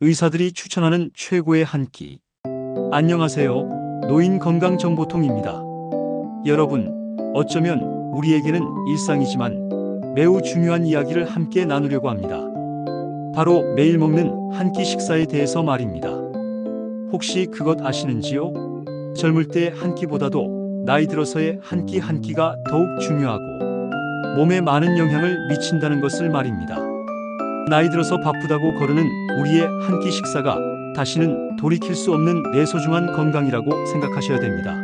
의사들이 추천하는 최고의 한 끼. 안녕하세요. 노인건강정보통입니다. 여러분, 어쩌면 우리에게는 일상이지만 매우 중요한 이야기를 함께 나누려고 합니다. 바로 매일 먹는 한 끼 식사에 대해서 말입니다. 혹시 그것 아시는지요? 젊을 때 한 끼보다도 나이 들어서의 한 끼 한 끼가 더욱 중요하고 몸에 많은 영향을 미친다는 것을 말입니다. 나이 들어서 바쁘다고 거르는 우리의 한 끼 식사가 다시는 돌이킬 수 없는 내 소중한 건강이라고 생각하셔야 됩니다.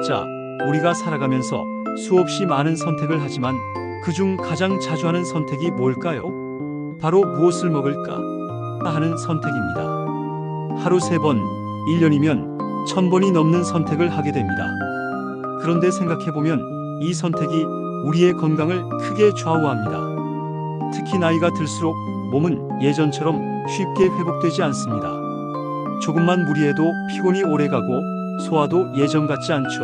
자, 우리가 살아가면서 수없이 많은 선택을 하지만 그중 가장 자주 하는 선택이 뭘까요? 바로 무엇을 먹을까 하는 선택입니다. 하루 3번, 1년이면 1000번이 넘는 선택을 하게 됩니다. 그런데 생각해보면 이 선택이 우리의 건강을 크게 좌우합니다. 특히 나이가 들수록 몸은 예전처럼 쉽게 회복되지 않습니다. 조금만 무리해도 피곤이 오래가고 소화도 예전 같지 않죠.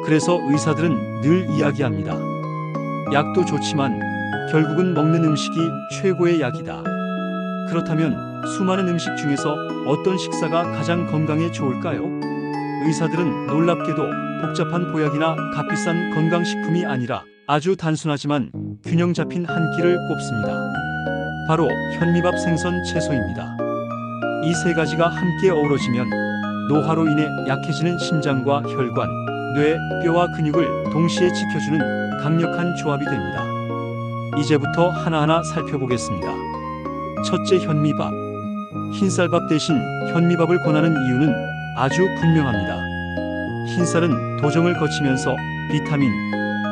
그래서 의사들은 늘 이야기합니다. 약도 좋지만 결국은 먹는 음식이 최고의 약이다. 그렇다면 수많은 음식 중에서 어떤 식사가 가장 건강에 좋을까요? 의사들은 놀랍게도 복잡한 보약이나 값비싼 건강식품이 아니라 아주 단순하지만 균형 잡힌 한 끼를 꼽습니다. 바로 현미밥, 생선, 채소입니다. 이 세 가지가 함께 어우러지면 노화로 인해 약해지는 심장과 혈관, 뇌, 뼈와 근육을 동시에 지켜주는 강력한 조합이 됩니다. 이제부터 하나하나 살펴보겠습니다. 첫째, 현미밥. 흰쌀밥 대신 현미밥을 권하는 이유는 아주 분명합니다. 흰쌀은 도정을 거치면서 비타민,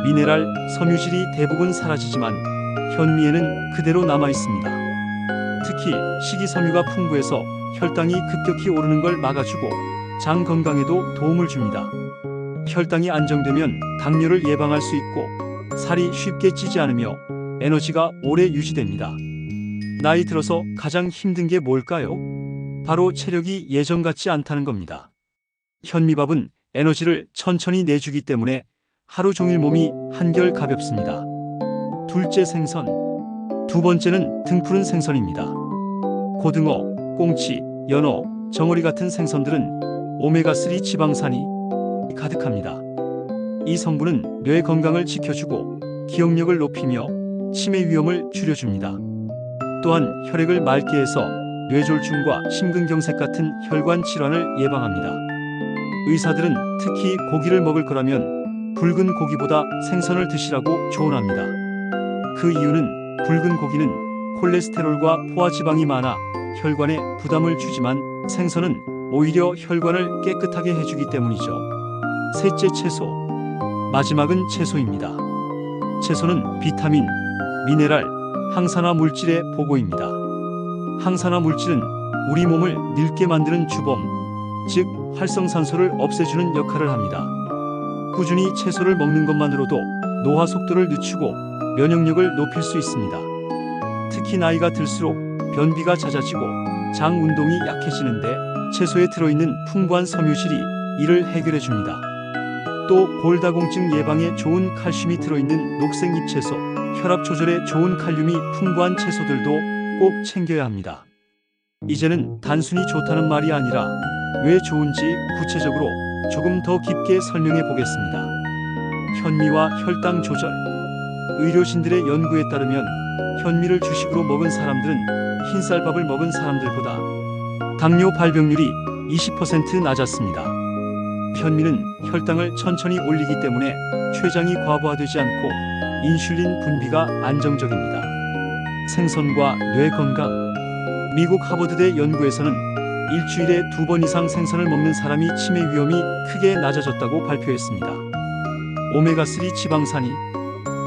미네랄, 섬유질이 대부분 사라지지만 현미에는 그대로 남아 있습니다. 특히 식이섬유가 풍부해서 혈당이 급격히 오르는 걸 막아주고 장 건강에도 도움을 줍니다. 혈당이 안정되면 당뇨를 예방할 수 있고 살이 쉽게 찌지 않으며 에너지가 오래 유지됩니다. 나이 들어서 가장 힘든 게 뭘까요? 바로 체력이 예전 같지 않다는 겁니다. 현미밥은 에너지를 천천히 내주기 때문에 하루 종일 몸이 한결 가볍습니다. 둘째, 생선. 두 번째는 등푸른 생선입니다. 고등어, 꽁치, 연어, 정어리 같은 생선들은 오메가3 지방산이 가득합니다. 이 성분은 뇌 건강을 지켜주고 기억력을 높이며 치매 위험을 줄여줍니다. 또한 혈액을 맑게 해서 뇌졸중과 심근경색 같은 혈관 질환을 예방합니다. 의사들은 특히 고기를 먹을 거라면 붉은 고기보다 생선을 드시라고 조언합니다. 그 이유는 붉은 고기는 콜레스테롤과 포화지방이 많아 혈관에 부담을 주지만 생선은 오히려 혈관을 깨끗하게 해주기 때문이죠. 셋째, 채소. 마지막은 채소입니다. 채소는 비타민, 미네랄, 항산화 물질의 보고입니다. 항산화 물질은 우리 몸을 늙게 만드는 주범, 즉 활성산소를 없애주는 역할을 합니다. 꾸준히 채소를 먹는 것만으로도 노화 속도를 늦추고 면역력을 높일 수 있습니다. 특히 나이가 들수록 변비가 잦아지고 장 운동이 약해지는데 채소에 들어있는 풍부한 섬유질이 이를 해결해 줍니다. 또 골다공증 예방에 좋은 칼슘이 들어있는 녹색 잎채소, 혈압 조절에 좋은 칼륨이 풍부한 채소들도 꼭 챙겨야 합니다. 이제는 단순히 좋다는 말이 아니라 왜 좋은지 구체적으로 조금 더 깊게 설명해 보겠습니다. 현미와 혈당 조절. 의료진들의 연구에 따르면 현미를 주식으로 먹은 사람들은 흰쌀밥을 먹은 사람들보다 당뇨 발병률이 20% 낮았습니다. 현미는 혈당을 천천히 올리기 때문에 췌장이 과부하되지 않고 인슐린 분비가 안정적입니다. 생선과 뇌 건강. 미국 하버드대 연구에서는 일주일에 2번 이상 생선을 먹는 사람이 치매 위험이 크게 낮아졌다고 발표했습니다. 오메가3 지방산이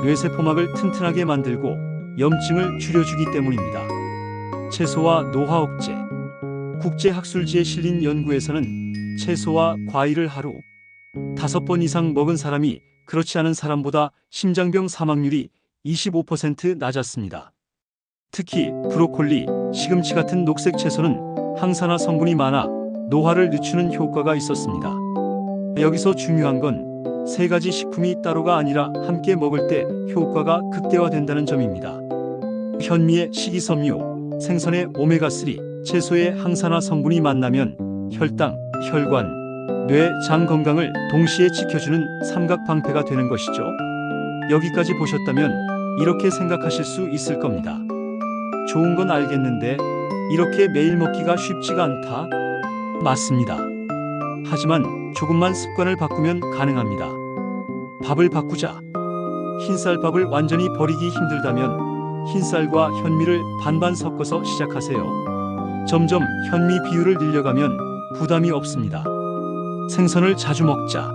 뇌세포막을 튼튼하게 만들고 염증을 줄여주기 때문입니다. 채소와 노화 억제. 국제학술지에 실린 연구에서는 채소와 과일을 하루 5번 이상 먹은 사람이 그렇지 않은 사람보다 심장병 사망률이 25% 낮았습니다. 특히 브로콜리, 시금치 같은 녹색 채소는 항산화 성분이 많아 노화를 늦추는 효과가 있었습니다. 여기서 중요한 건 3가지 식품이 따로가 아니라 함께 먹을 때 효과가 극대화된다는 점입니다. 현미의 식이섬유, 생선의 오메가3, 채소의 항산화 성분이 만나면 혈당, 혈관, 뇌, 장 건강을 동시에 지켜주는 삼각방패가 되는 것이죠. 여기까지 보셨다면 이렇게 생각하실 수 있을 겁니다. 좋은 건 알겠는데 이렇게 매일 먹기가 쉽지가 않다. 맞습니다. 하지만 조금만 습관을 바꾸면 가능합니다. 밥을 바꾸자. 흰쌀밥을 완전히 버리기 힘들다면 흰쌀과 현미를 반반 섞어서 시작하세요. 점점 현미 비율을 늘려가면 부담이 없습니다. 생선을 자주 먹자.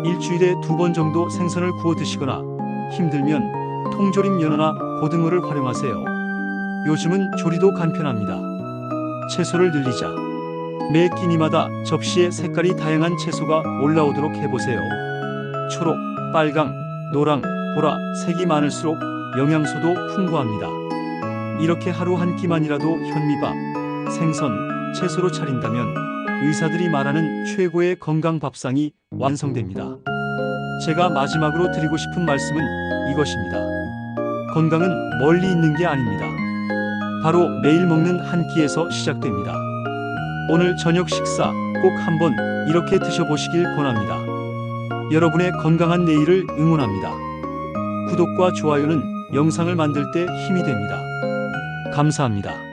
일주일에 2번 정도 생선을 구워 드시거나 힘들면 통조림 연어나 고등어를 활용하세요. 요즘은 조리도 간편합니다. 채소를 늘리자. 매 끼니마다 접시에 색깔이 다양한 채소가 올라오도록 해보세요. 초록, 빨강, 노랑, 보라 색이 많을수록 영양소도 풍부합니다. 이렇게 하루 한 끼만이라도 현미밥, 생선, 채소로 차린다면 의사들이 말하는 최고의 건강 밥상이 완성됩니다. 제가 마지막으로 드리고 싶은 말씀은 이것입니다. 건강은 멀리 있는 게 아닙니다. 바로 매일 먹는 한 끼에서 시작됩니다. 오늘 저녁 식사 꼭 한번 이렇게 드셔보시길 권합니다. 여러분의 건강한 내일을 응원합니다. 구독과 좋아요는 영상을 만들 때 힘이 됩니다. 감사합니다.